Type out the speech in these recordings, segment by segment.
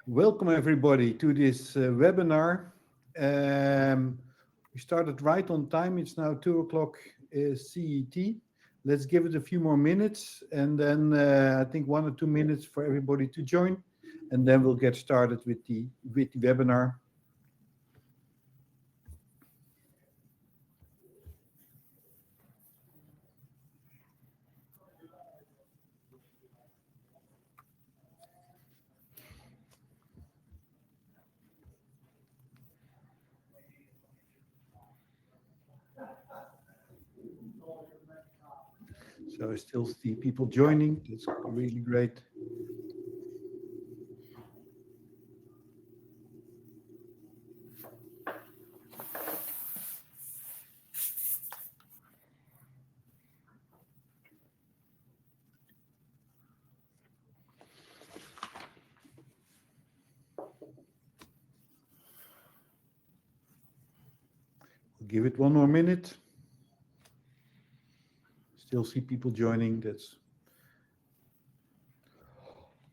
Welcome everybody to this webinar. We started right on time. It's now 2 o'clock CET. Let's give it a few more minutes and then I think 1 or 2 minutes for everybody to join, and then we'll get started with the webinar. So I still see people joining. That's really great. We'll give it 1 more minute. Still see people joining. That's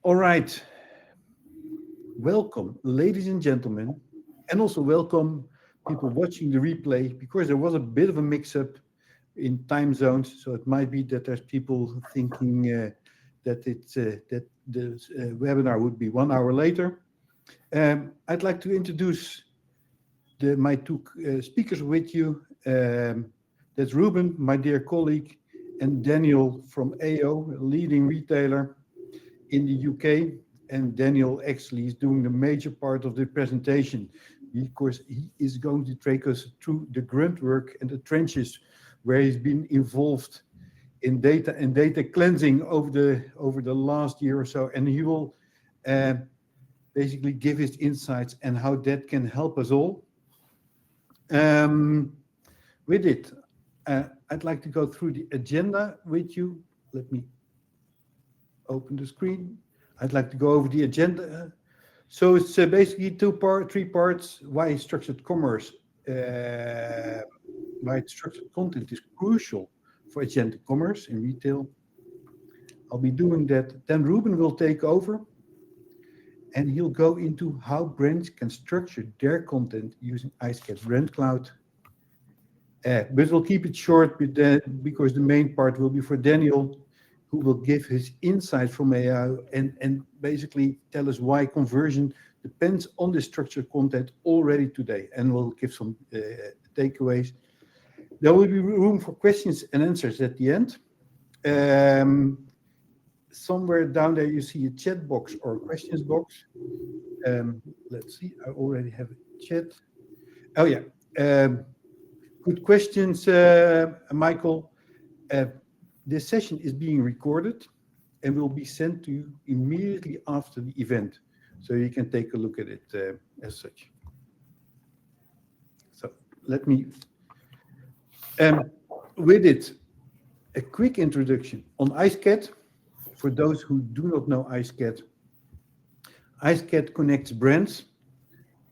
all right. Welcome, ladies and gentlemen, and also welcome people watching the replay, because there was a bit of a mix-up in time zones, so it might be that there's people thinking that the webinar would be 1 hour later. I'd like to introduce my two speakers with you. That's Ruben, my dear colleague, and Daniel from AO, a leading retailer in the UK. And Daniel actually is doing the major part of the presentation, because he is going to take us through the grunt work and the trenches where he's been involved in data and data cleansing over the last year or so. And he will basically give his insights and how that can help us all. With it, I'd like to go through the agenda with you. Let me open the screen. I'd like to go over the agenda. So it's basically three parts: why structured commerce, why structured content is crucial for agentic commerce in retail. I'll be doing that. Then Ruben will take over, and he'll go into how brands can structure their content using iSCAD Brand Cloud. But we'll keep it short because the main part will be for Daniel, who will give his insights from AI and basically tell us why conversion depends on the structured content already today. And we'll give some takeaways. There will be room for questions and answers at the end. Somewhere down there you see a chat box or a questions box. Let's see, I already have a chat. Oh yeah, good questions, Michael. This session is being recorded and will be sent to you immediately after the event, so you can take a look at it as such. So let me, with it, a quick introduction on iSCAD. For those who do not know iSCAD, iSCAD connects brands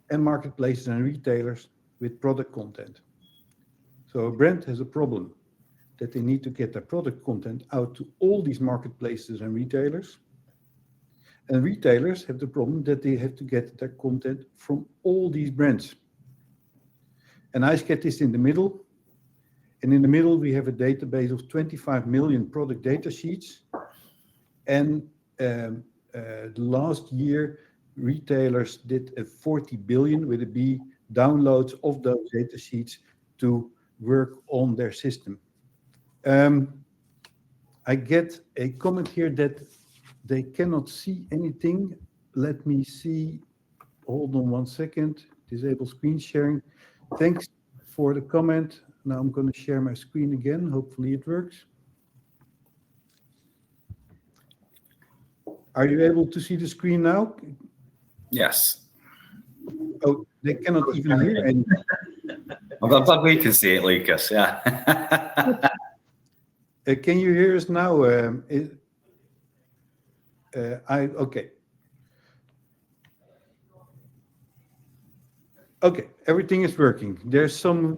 and marketplaces and retailers with product content. So a brand has a problem that they need to get their product content out to all these marketplaces and retailers. And retailers have the problem that they have to get their content from all these brands. And iSCAD is in the middle. And in the middle, we have a database of 25 million product data sheets. And last year, retailers did a 40 billion with a B downloads of those data sheets to work on their system. I get a comment here that they cannot see anything. Let me see. Hold on 1 second. Disable screen sharing. Thanks for the comment. Now I'm going to share my screen again. Hopefully it works. Are you able to see the screen now? Yes. Oh, they cannot even hear anything. I'm glad we can see it, Lucas. Yeah. Can you hear us now? Okay. Okay, everything is working. There was some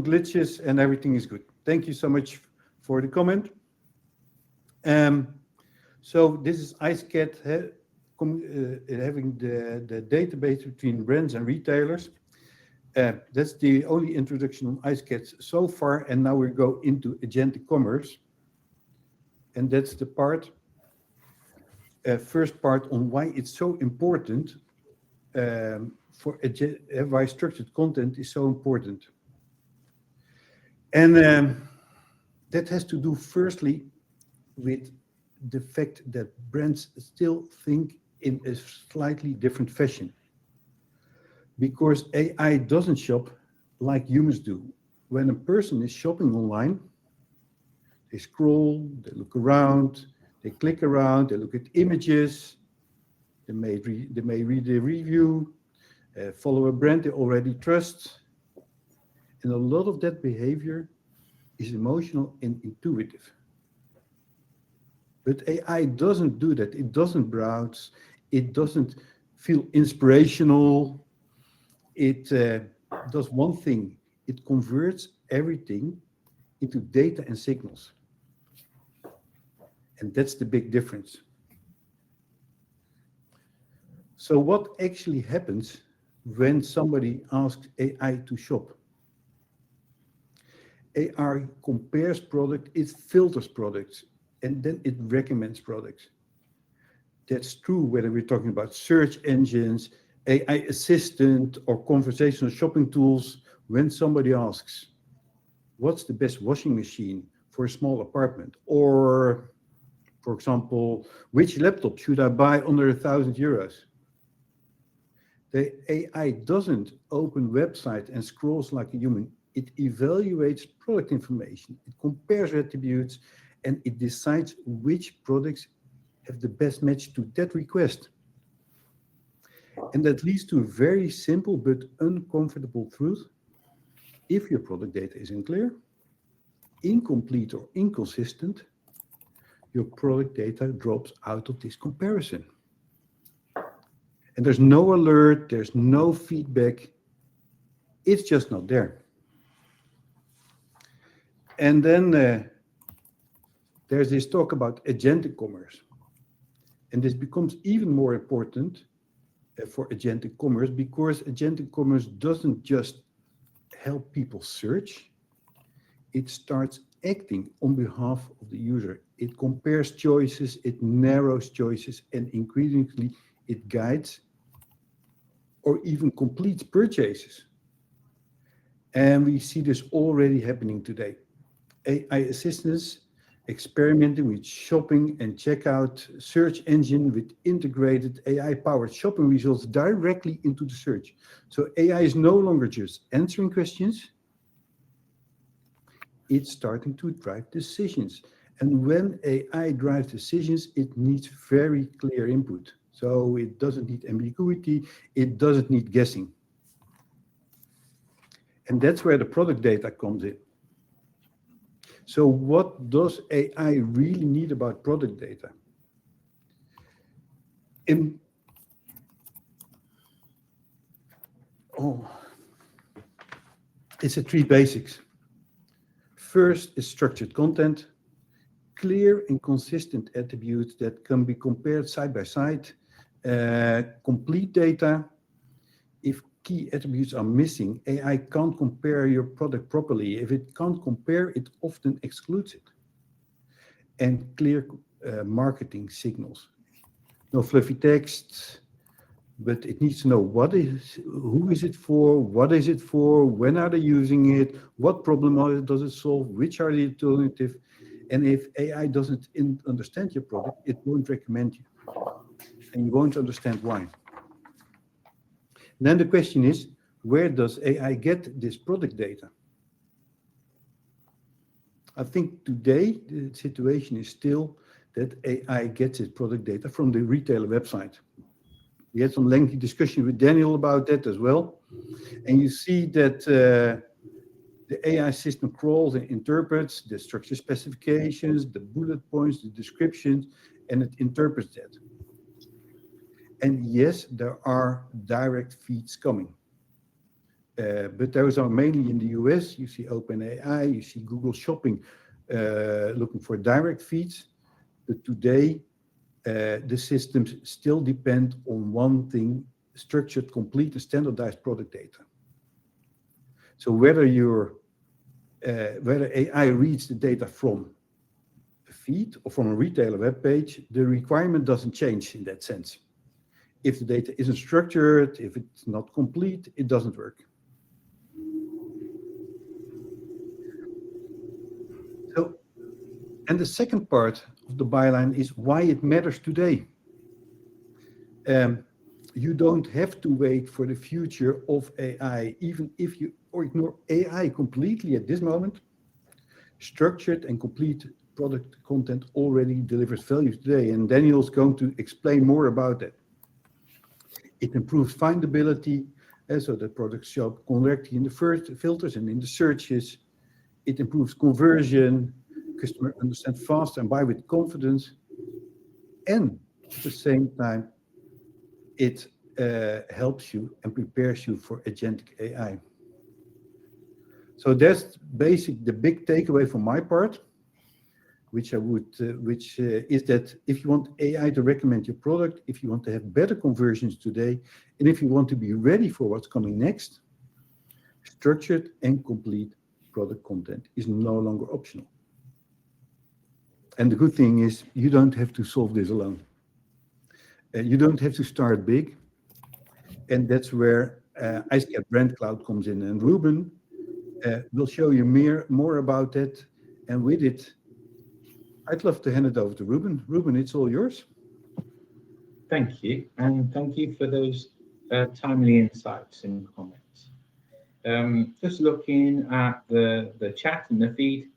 glitches and everything is good. Thank you so much for the comment. So this is iSCAD. having the database between brands and retailers. That's the only introduction on iSketch so far, and now we go into agentic commerce. And that's the first part on why it's so important why structured content is so important. And that has to do firstly with the fact that brands still think in a slightly different fashion. Because AI doesn't shop like humans do. When a person is shopping online, they scroll, they look around, they click around, they look at images, they may read a review, follow a brand they already trust. And a lot of that behavior is emotional and intuitive. But AI doesn't do that. It doesn't browse. It doesn't feel inspirational. It does one thing. It converts everything into data and signals. And that's the big difference. So what actually happens when somebody asks AI to shop? AI compares products, it filters products, and then it recommends products. That's true whether we're talking about search engines, AI assistant, or conversational shopping tools. When somebody asks, what's the best washing machine for a small apartment? Or, for example, which laptop should I buy under €1,000? The AI doesn't open website and scrolls like a human. It evaluates product information, it compares attributes, and it decides which products have the best match to that request. And that leads to a very simple but uncomfortable truth. If your product data is unclear, incomplete, or inconsistent, your product data drops out of this comparison. And there's no alert, there's no feedback. It's just not there. And then there's this talk about agentic commerce. And this becomes even more important for agentic commerce because agentic commerce doesn't just help people search, it starts acting on behalf of the user. It compares choices, it narrows choices, and increasingly it guides or even completes purchases. And we see this already happening today. AI assistants experimenting with shopping and checkout search engine with integrated AI-powered shopping results directly into the search. So AI is no longer just answering questions, it's starting to drive decisions. And when AI drives decisions, it needs very clear input. So it doesn't need ambiguity, it doesn't need guessing. And that's where the product data comes in. So what does AI really need about product data? It's the three basics. First is structured content, clear and consistent attributes that can be compared side by side, complete data. If key attributes are missing, AI can't compare your product properly. If it can't compare, it often excludes it. And clear marketing signals. No fluffy text, but it needs to know who is it for, what is it for, when are they using it, what problem does it solve, which are the alternatives. And if AI doesn't understand your product, it won't recommend you. And you won't understand why. Then the question is, where does AI get this product data? I think today the situation is still that AI gets its product data from the retailer website. We had some lengthy discussion with Daniel about that as well. And you see that the AI system crawls and interprets the structure specifications, the bullet points, the descriptions, and it interprets that. And yes, there are direct feeds coming. But those are mainly in the US. You see OpenAI, you see Google Shopping looking for direct feeds. But today, the systems still depend on one thing: structured, complete, and standardized product data. So whether AI reads the data from a feed or from a retailer web page, the requirement doesn't change in that sense. If the data isn't structured, if it's not complete, it doesn't work. So, and the second part of the byline is why it matters today. You don't have to wait for the future of AI, even if you ignore AI completely at this moment. Structured and complete product content already delivers value today, and Daniel's going to explain more about that. It improves findability, so that products show up correctly in the first filters and in the searches. It improves conversion, customer understand faster and buy with confidence, and at the same time, it helps you and prepares you for agentic AI. So that's the big takeaway from my part, which is that if you want AI to recommend your product, if you want to have better conversions today, and if you want to be ready for what's coming next, structured and complete product content is no longer optional. And the good thing is you don't have to solve this alone. You don't have to start big. And that's where IceCat Brand Cloud comes in. And Ruben will show you more about that. And with it, I'd love to hand it over to Ruben. Ruben, it's all yours. Thank you. And thank you for those timely insights and comments. Just looking at the chat and the feed,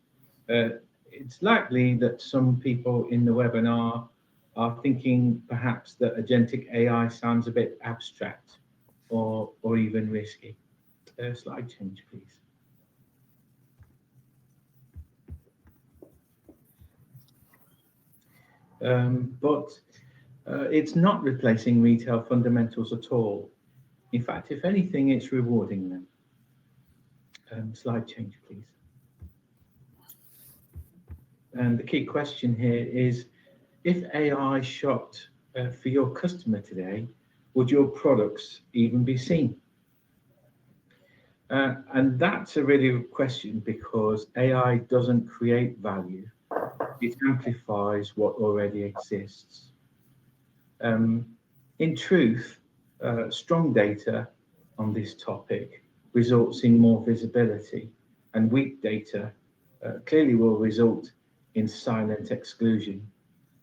it's likely that some people in the webinar are thinking perhaps that agentic AI sounds a bit abstract or even risky. Slide change, please. But it's not replacing retail fundamentals at all. In fact, if anything, it's rewarding them. Slide change, please. And the key question here is, if AI shopped for your customer today, would your products even be seen? And that's a really good question, because AI doesn't create value. It amplifies what already exists. In truth, strong data on this topic results in more visibility, and weak data clearly will result in silent exclusion.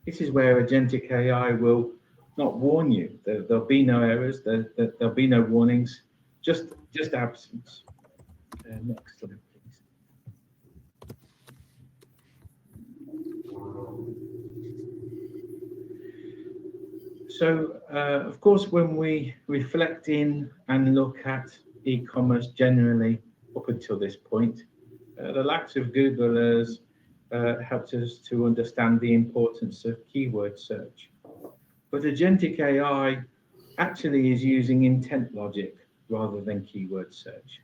This is where agentic AI will not warn you. There'll be no errors, there'll be no warnings, just absence. Next slide, please. So, of course, when we reflect in and look at e-commerce generally up until this point, the likes of Google has helped us to understand the importance of keyword search. But agentic AI actually is using intent logic rather than keyword search.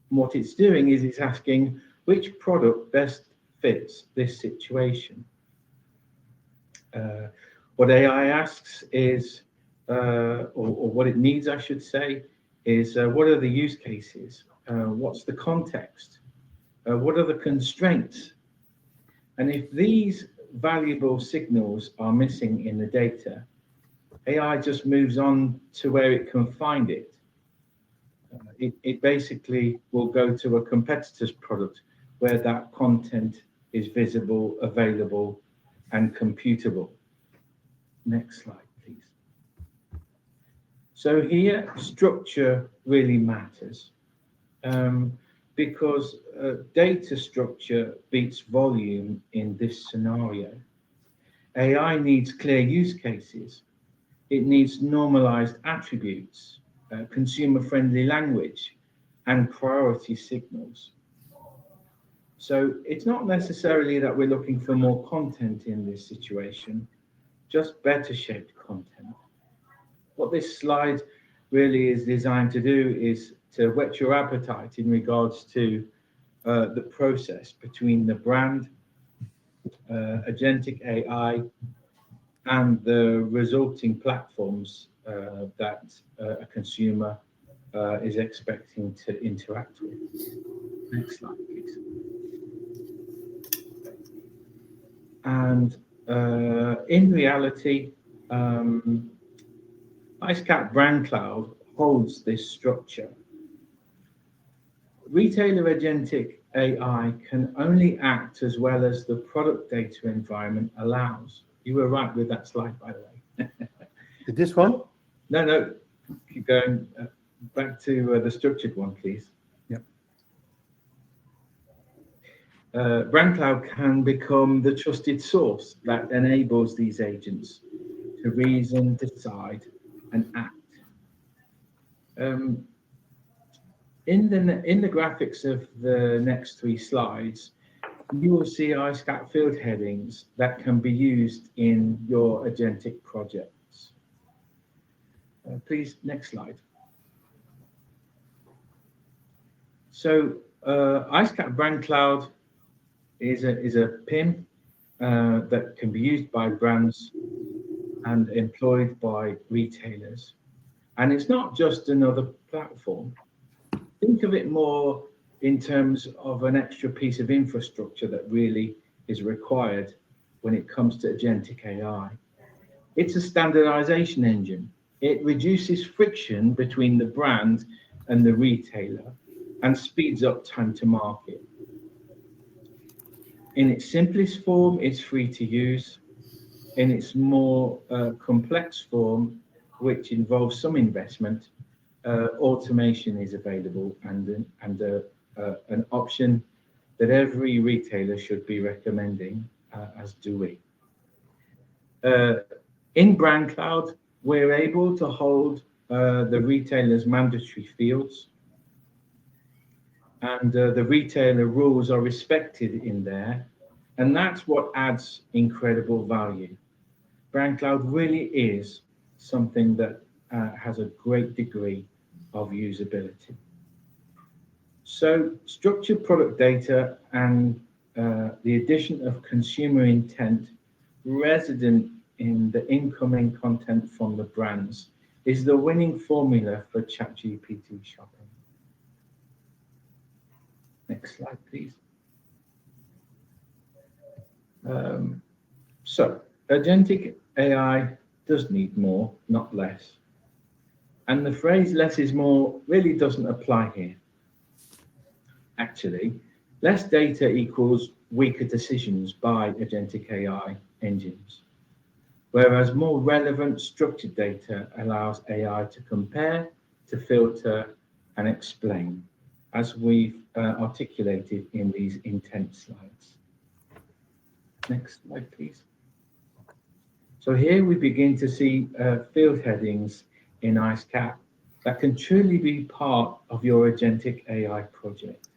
And what it's doing is it's asking which product best fits this situation. What AI asks is, or what it needs, I should say, is what are the use cases? What's the context? What are the constraints? And if these valuable signals are missing in the data, AI just moves on to where it can find it. It basically will go to a competitor's product where that content is visible, available, and computable. Next slide, please. So here, structure really matters, because data structure beats volume in this scenario. AI needs clear use cases. It needs normalized attributes, consumer-friendly language, and priority signals. So it's not necessarily that we're looking for more content in this situation, just better shaped content. What this slide really is designed to do is to whet your appetite in regards to the process between the brand, agentic AI, and the resulting platforms that a consumer is expecting to interact with. Next slide, please. And in reality, IceCap Brand Cloud holds this structure. Retailer agentic AI can only act as well as the product data environment allows. You were right with that slide, by the way. This one? No, keep going. Back to the structured one, please. Yep. Brand Cloud can become the trusted source that enables these agents to reason, decide, and act. In the graphics of the next 3 slides, you will see IceCap field headings that can be used in your agentic projects. Please, next slide. So IceCap Brand Cloud is a PIM that can be used by brands and employed by retailers. And it's not just another platform. Think of it more in terms of an extra piece of infrastructure that really is required when it comes to agentic AI. It's a standardization engine. It reduces friction between the brand and the retailer and speeds up time to market. In its simplest form, it's free to use. In its more complex form, which involves some investment, automation is available and an option that every retailer should be recommending, as do we. In Brand Cloud, we're able to hold the retailer's mandatory fields, and the retailer rules are respected in there, and that's what adds incredible value. Brand Cloud really is something that has a great degree of usability. So structured product data and the addition of consumer intent resident in the incoming content from the brands is the winning formula for ChatGPT shopping. Next slide, please. So agentic AI does need more, not less. And the phrase less is more really doesn't apply here. Actually, less data equals weaker decisions by agentic AI engines, whereas more relevant structured data allows AI to compare, to filter, and explain, as we've articulated in these intent slides. Next slide, please. So here we begin to see field headings in IceCap that can truly be part of your agentic AI project.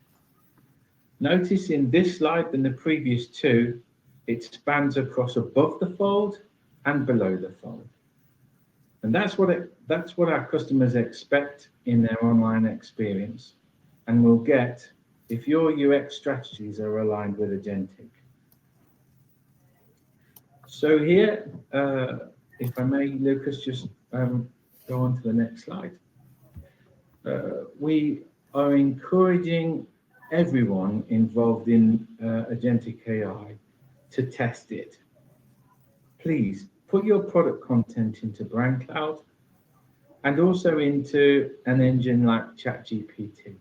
Notice in this slide and the previous 2, it spans across above the fold and below the fold. And that's what our customers expect in their online experience and will get if your UX strategies are aligned with agentic. So here, if I may, Lucas, just go on to the next slide. We are encouraging everyone involved in agentic AI to test it. Please put your product content into Brand Cloud and also into an engine like ChatGPT.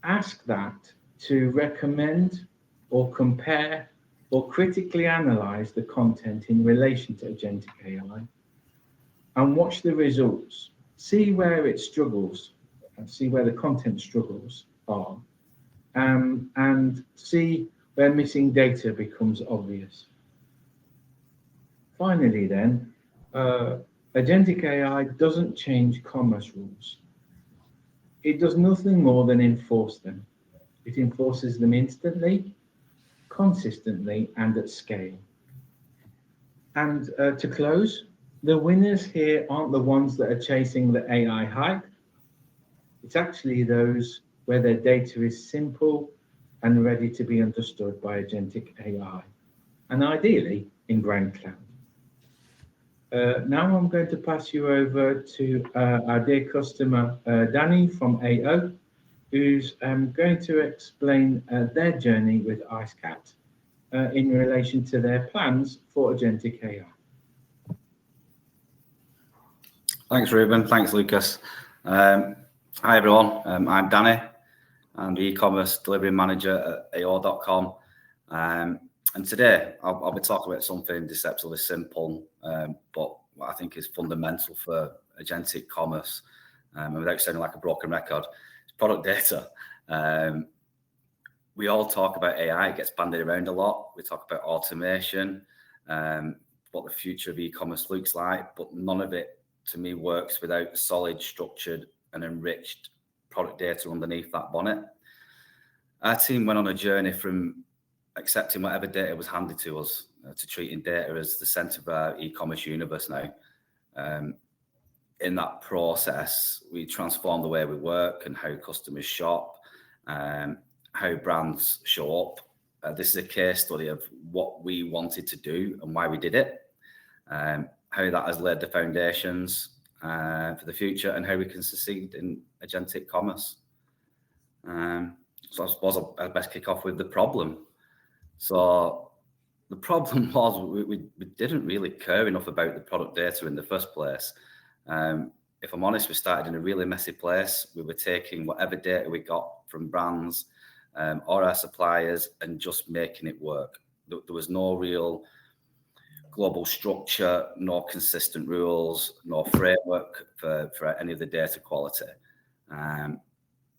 Ask that to recommend or compare or critically analyze the content in relation to agentic AI and watch the results. See where it struggles and see where the content struggles are, and see where missing data becomes obvious. Finally then, agentic AI doesn't change commerce rules. It does nothing more than enforce them. It enforces them instantly, consistently, and at scale. And to close, the winners here aren't the ones that are chasing the AI hype. It's actually those where their data is simple and ready to be understood by agentic AI, and ideally in Brand Cloud. Now I'm going to pass you over to our dear customer, Danny from AO, who's going to explain their journey with IceCat in relation to their plans for agentic AI. Thanks, Ruben. Thanks, Lucas. Hi, everyone. I'm Danny. I'm the e-commerce delivery manager at AO.com. And today I'll be talking about something deceptively simple, but what I think is fundamental for agentic commerce. And without sounding like a broken record, it's product data. We all talk about AI, it gets bandied around a lot. We talk about automation, what the future of e-commerce looks like, but none of it, to me, works without solid, structured, and enriched product data underneath that bonnet. Our team went on a journey from accepting whatever data was handed to us to treating data as the center of our e-commerce universe now. In that process, we transformed the way we work and how customers shop, how brands show up. This is a case study of what we wanted to do and why we did it, how that has laid the foundations for the future, and how we can succeed in agentic commerce. So I suppose I'd best kick off with the problem. So the problem was we didn't really care enough about the product data in the first place. If I'm honest, we started in a really messy place. We were taking whatever data we got from brands or our suppliers and just making it work. There was no real global structure, no consistent rules, no framework for any of the data quality.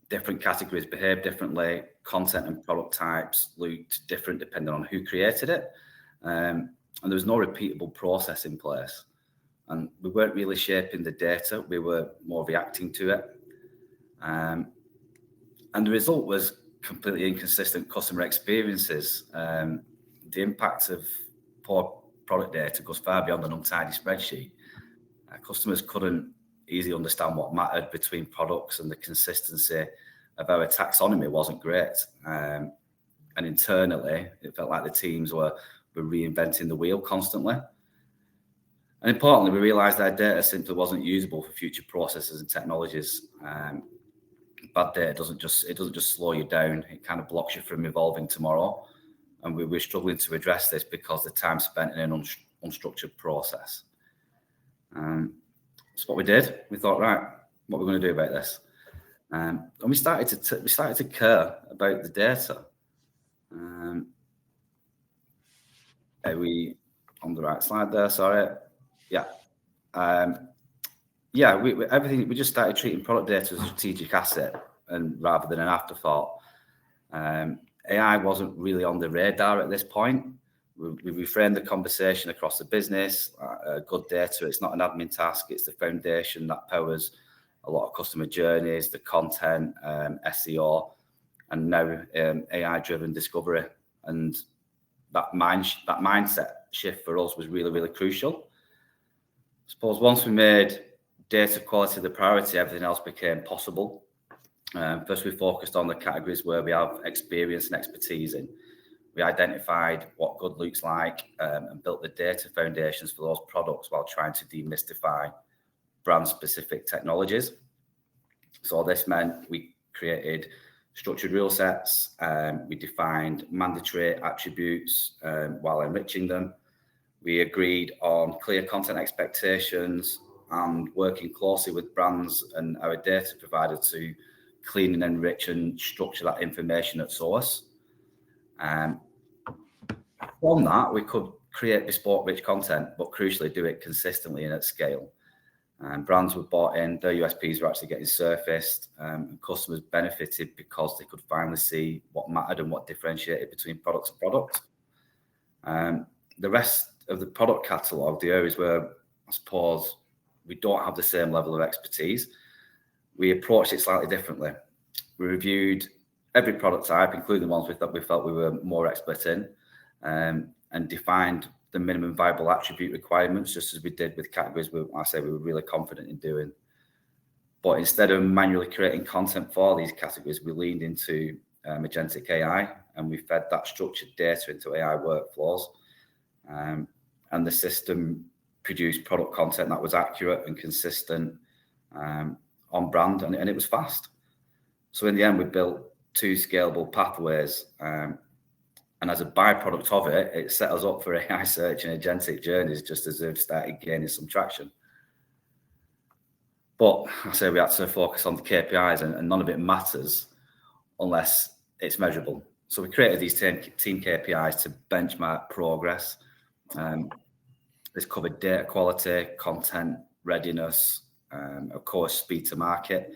Different categories behave differently. Content and product types looked different depending on who created it. And there was no repeatable process in place. And we weren't really shaping the data. We were more reacting to it. And the result was completely inconsistent customer experiences. The impact of poor product data goes far beyond an untidy spreadsheet. Customers couldn't easily understand what mattered between products, and the consistency of our taxonomy wasn't great. And internally, it felt like the teams were reinventing the wheel constantly. And importantly, we realized our data simply wasn't usable for future processes and technologies. Bad data doesn't just slow you down, it kind of blocks you from evolving tomorrow. And we're struggling to address this because the time spent in an unstructured process. That's what we did. We thought, right, what are we going to do about this? And we started to care about the data. Are we on the right slide there? Sorry. Yeah. We just started treating product data as a strategic asset and rather than an afterthought. AI wasn't really on the radar at this point. We reframed the conversation across the business. Good data, it's not an admin task, it's the foundation that powers a lot of customer journeys, the content, SEO, and now AI-driven discovery. And that mindset shift for us was really, really crucial. I suppose once we made data quality the priority, everything else became possible. First, we focused on the categories where we have experience and expertise in. We identified what good looks like and built the data foundations for those products while trying to demystify brand-specific technologies. So this meant we created structured rule sets, we defined mandatory attributes while enriching them. We agreed on clear content expectations and working closely with brands and our data provider to clean and enrich and structure that information at source. From that, we could create bespoke rich content, but crucially do it consistently and at scale. Brands were bought in, their USPs were actually getting surfaced, and customers benefited because they could finally see what mattered and what differentiated between products and products. The rest of the product catalogue, the areas where I suppose we don't have the same level of expertise, we approached it slightly differently. We reviewed every product type, including the ones we felt we were more expert in, and defined the minimum viable attribute requirements, just as we did with categories we were really confident in doing. But instead of manually creating content for these categories, we leaned into agentic AI, and we fed that structured data into AI workflows. And the system produce product content that was accurate and consistent, on brand, and it was fast. So in the end, we built 2 scalable pathways, and as a byproduct of it, it set us up for AI search and agentic journeys just as they've started gaining some traction. But I say we had to focus on the KPIs, and none of it matters unless it's measurable. So we created these team KPIs to benchmark progress. This covered data quality, content readiness, of course, speed to market.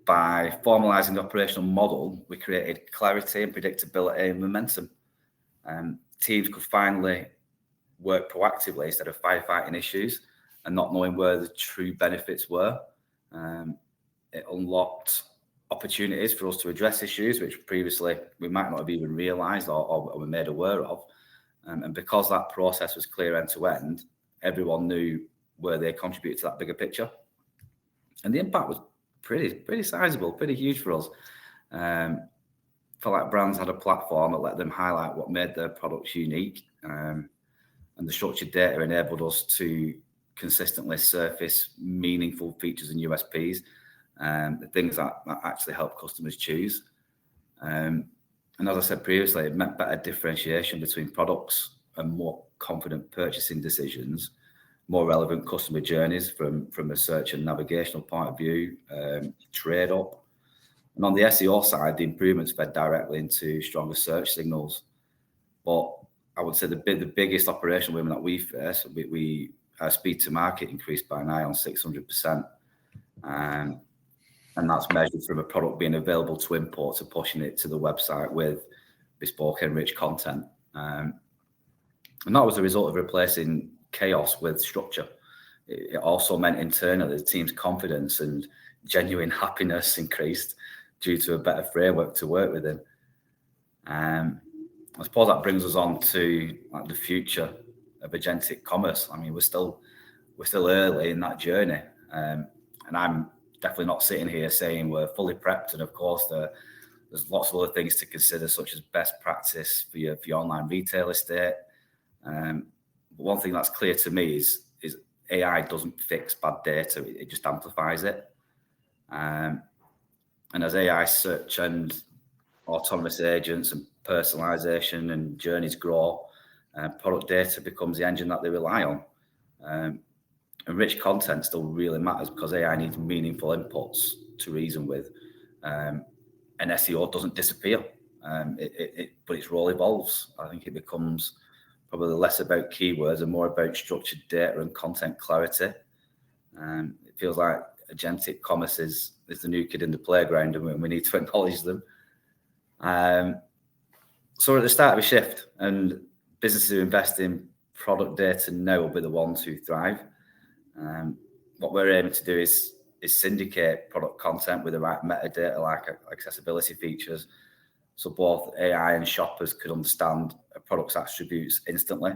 By formalizing the operational model, we created clarity and predictability and momentum. Teams could finally work proactively instead of firefighting issues and not knowing where the true benefits were. It unlocked opportunities for us to address issues which previously we might not have even realised or were made aware of. And because that process was clear end to end, everyone knew where they contributed to that bigger picture. And the impact was pretty sizable, pretty huge for us. Felt like brands had a platform that let them highlight what made their products unique. And the structured data enabled us to consistently surface meaningful features and USPs, the things that actually help customers choose. And as I said previously, it meant better differentiation between products and more confident purchasing decisions, more relevant customer journeys from a search and navigational point of view, trade up. And on the SEO side, the improvements fed directly into stronger search signals. But I would say the biggest operational win that we face, our speed to market increased by nigh on 600%. And that's measured from a product being available to import to pushing it to the website with bespoke enriched content. And that was a result of replacing chaos with structure. It also meant internally the team's confidence and genuine happiness increased due to a better framework to work within. I suppose that brings us on to the future of agentic commerce. I mean, we're still early in that journey, and I'm definitely not sitting here saying we're fully prepped. And of course, there's lots of other things to consider, such as best practice for your online retail estate. But one thing that's clear to me is AI doesn't fix bad data; it just amplifies it. And as AI search and autonomous agents and personalization and journeys grow, product data becomes the engine that they rely on. And rich content still really matters because AI needs meaningful inputs to reason with. And SEO doesn't disappear, but its role evolves. I think it becomes probably less about keywords and more about structured data and content clarity. It feels like agentic commerce is the new kid in the playground, and we need to acknowledge them. So we're at the start of a shift, and businesses who invest in product data now will be the ones who thrive. What we're aiming to do is syndicate product content with the right metadata, like accessibility features, so both AI and shoppers could understand a product's attributes instantly.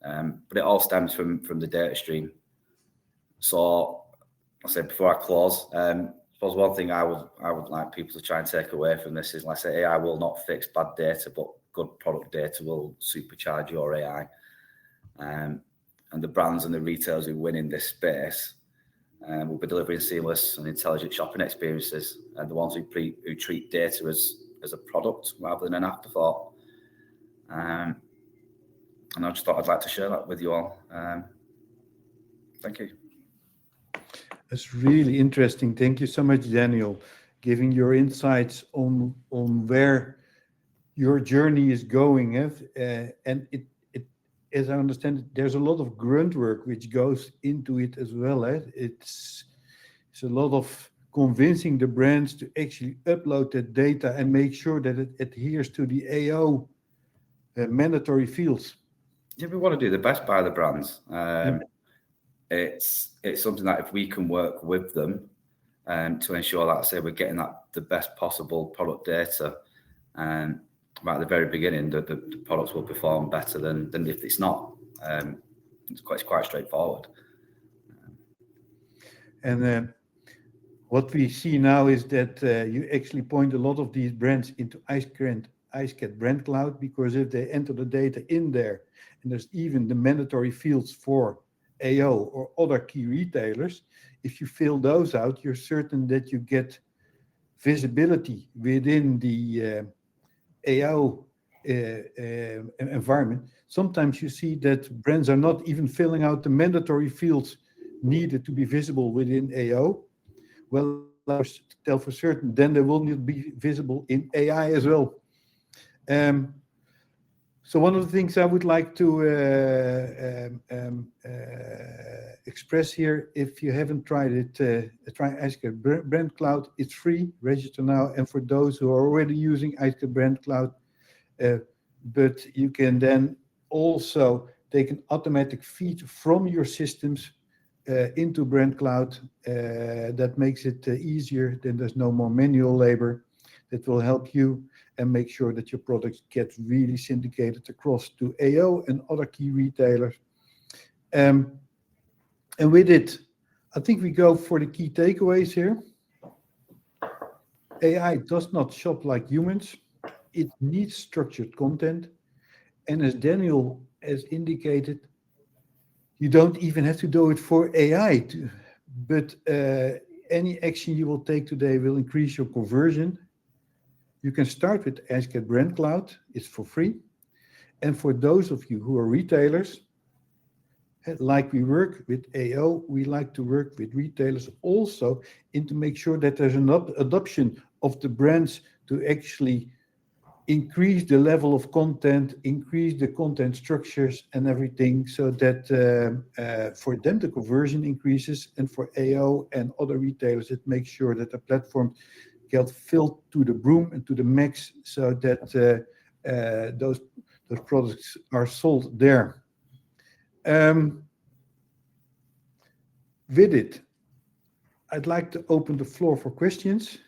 But it all stems from the data stream. So I'll say before I close, I suppose one thing I would like people to try and take away from this is, like I say, AI will not fix bad data, but good product data will supercharge your AI. And the brands and the retailers who win in this space will be delivering seamless and intelligent shopping experiences, and the ones who treat data as a product rather than an afterthought. And I just thought I'd like to share that with you all. Thank you. That's really interesting. Thank you so much, Daniel, giving your insights on where your journey is going. And it, as I understand it, there's a lot of grunt work which goes into it as well. It's a lot of convincing the brands to actually upload that data and make sure that it adheres to the AO mandatory fields. Yeah, we want to do the best by the brands. It's something that if we can work with them to ensure that, say, we're getting the best possible product data, right at the very beginning, the products will perform better than if it's not. It's quite straightforward. And what we see now is that you actually point a lot of these brands into iSCAD Brand Cloud, because if they enter the data in there, and there's even the mandatory fields for AO or other key retailers, if you fill those out, you're certain that you get visibility within the AO environment. Sometimes you see that brands are not even filling out the mandatory fields needed to be visible within AO. Well, tell for certain, then they will need to be visible in AI as well. So one of the things I would like to express here, if you haven't tried it, try iScape Brand Cloud. It's free. Register now. And for those who are already using iScape Brand Cloud, but you can then also take an automatic feed from your systems into Brand Cloud. That makes it easier. Then there's no more manual labor. That will help you and make sure that your products get really syndicated across to AO and other key retailers. And with it, I think we go for the key takeaways here. AI does not shop like humans. It needs structured content. And as Daniel has indicated, you don't even have to do it for AI. But any action you will take today will increase your conversion. You can start with iScape Brand Cloud. It's for free. And for those of you who are retailers, like we work with AO, we like to work with retailers also to make sure that there's an adoption of the brands to actually increase the level of content, increase the content structures and everything, so that for them the conversion increases, and for AO and other retailers it makes sure that the platform get filled to the brim and to the max, so that those products are sold there. With it, I'd like to open the floor for questions.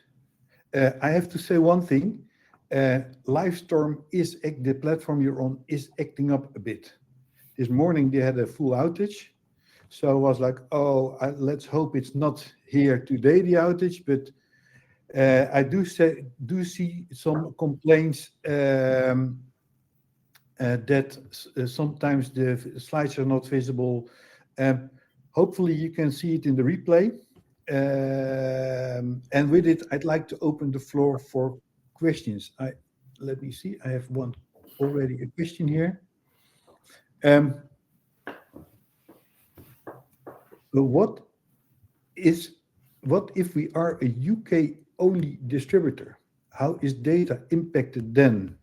I have to say one thing. Livestorm the platform you're on is acting up a bit. This morning they had a full outage, so I was like, let's hope it's not here today, the outage, but I do see some complaints that sometimes the slides are not visible. Hopefully you can see it in the replay. And with it, I'd like to open the floor for questions. Let me see. I have already a question here. What if we are a UK only distributor? How is data impacted then?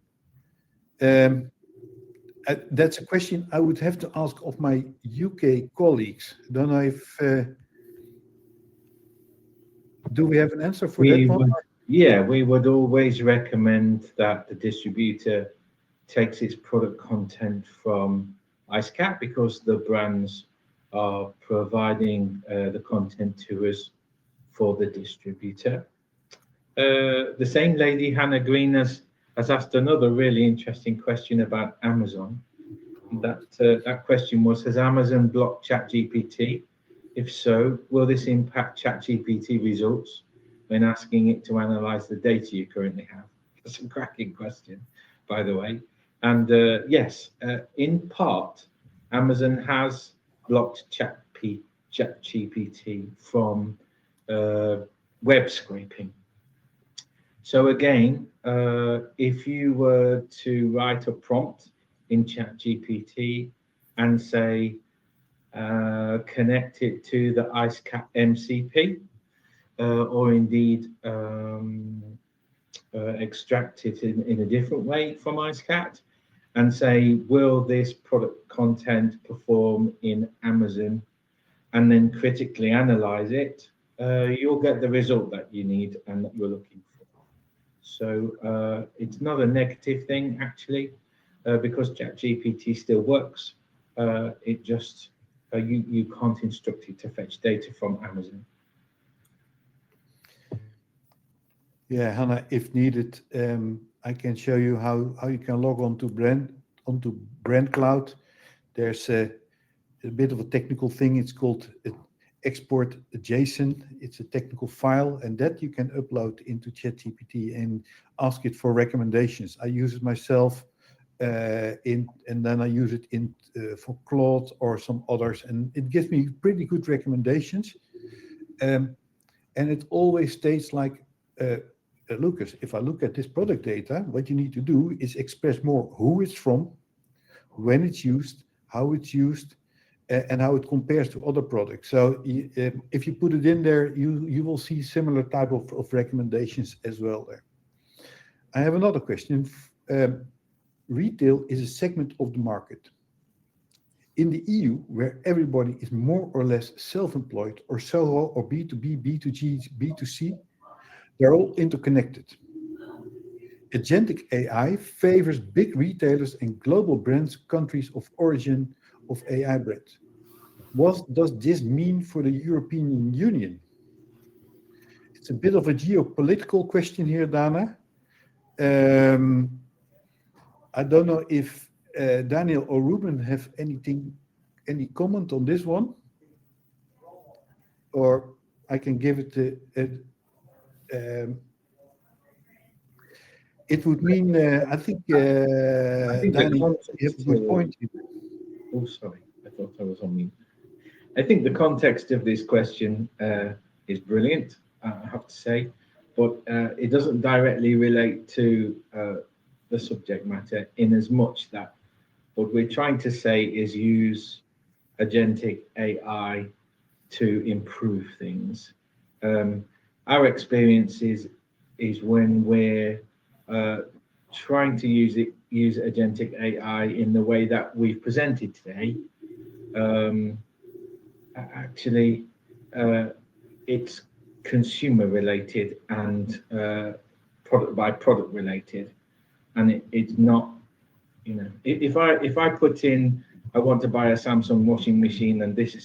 That's a question I would have to ask of my UK colleagues. Don't know if do we have an answer for that one? We would always recommend that the distributor takes its product content from iScape, because the brands are providing the content to us for the distributor. The same lady, Hannah Green, has asked another really interesting question about Amazon. That question was, has Amazon blocked ChatGPT? If so, will this impact ChatGPT results when asking it to analyze the data you currently have? That's a cracking question, by the way. And yes, in part, Amazon has blocked ChatGPT from web scraping. So again, if you were to write a prompt in ChatGPT and say, connect it to the iScape MCP, or indeed extract it in a different way from iScape, and say, will this product content perform in Amazon, and then critically analyze it, you'll get the result that you need and that you're looking for. So it's not a negative thing, actually, because ChatGPT still works. It just, you can't instruct it to fetch data from Amazon. Yeah, Hannah, if needed, I can show you how you can log on to Brand Cloud. There's a bit of a technical thing. It's called export JSON. It's a technical file, and that you can upload into ChatGPT and ask it for recommendations. I use it myself and then I use it for Claude or some others, and it gives me pretty good recommendations. And it always states like, Lucas, if I look at this product data, what you need to do is express more who it's from, when it's used, how it's used, and how it compares to other products. So if you put it in there, you will see similar type of recommendations as well there. I have another question. Retail is a segment of the market. In the EU, where everybody is more or less self-employed or SOHO or B2B, B2G, B2C, they're all interconnected. Agentic AI favors big retailers and global brands, countries of origin of AI brands. What does this mean for the European Union? It's a bit of a geopolitical question here, Dana. I don't know if Daniel or Ruben have any comment on this one, or I can give it it would mean, I think Daniel, you have a good point here. Oh, sorry, I thought I was on mute. I think the context of this question is brilliant, I have to say, but it doesn't directly relate to the subject matter, in as much that what we're trying to say is use agentic AI to improve things. Our experience is when we're trying to use agentic AI in the way that we've presented today. Actually, it's consumer related and product by product related, and it's not, if I put in, I want to buy a Samsung washing machine, and this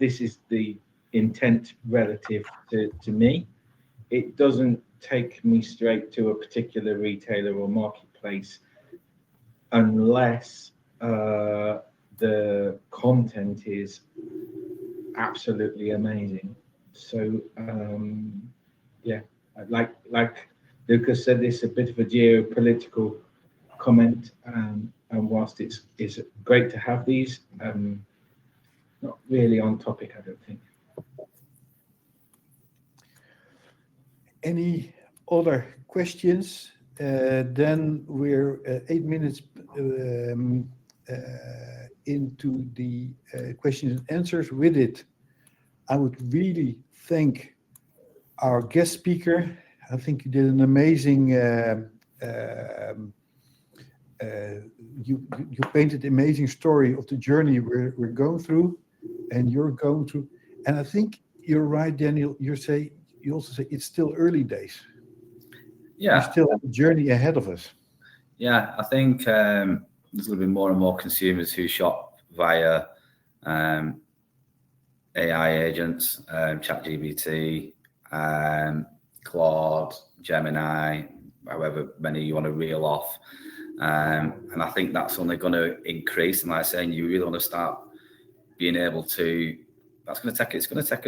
is the intent relative to me, it doesn't take me straight to a particular retailer or marketplace unless the content is absolutely amazing. So yeah, like Lucas said, it's a bit of a geopolitical comment, and whilst it's great to have these, not really on topic, I don't think. Any other questions? Then we're 8 minutes into the questions and answers. With it, I would really thank our guest speaker. I think you did an amazing, you painted an amazing story of the journey we're going through, and you're going through. And I think you're right, Daniel. You also say it's still early days. Yeah. We still have a journey ahead of us. Yeah, I think there's going to be more and more consumers who shop via AI agents, ChatGPT, Claude, Gemini, however many you want to reel off. And I think that's only going to increase. And like I was saying, you really want to start being able to, it's going to take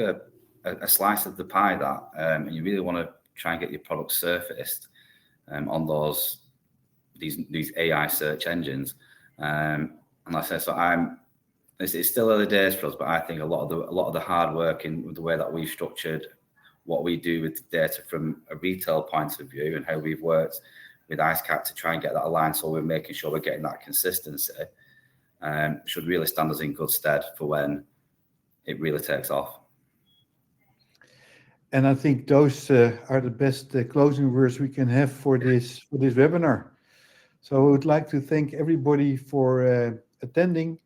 a slice of the pie, that, and you really want to try and get your product surfaced on these AI search engines. And like I said, so it's still early days for us, but I think a lot of the hard work in the way that we've structured what we do with the data from a retail point of view, and how we've worked with IceCat to try and get that aligned, so we're making sure we're getting that consistency, should really stand us in good stead for when it really takes off. And I think those are the best closing words we can have for this webinar. So I would like to thank everybody for attending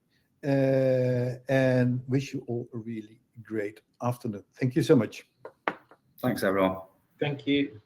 and wish you all a really great afternoon. Thank you so much. Thanks, everyone. Thank you.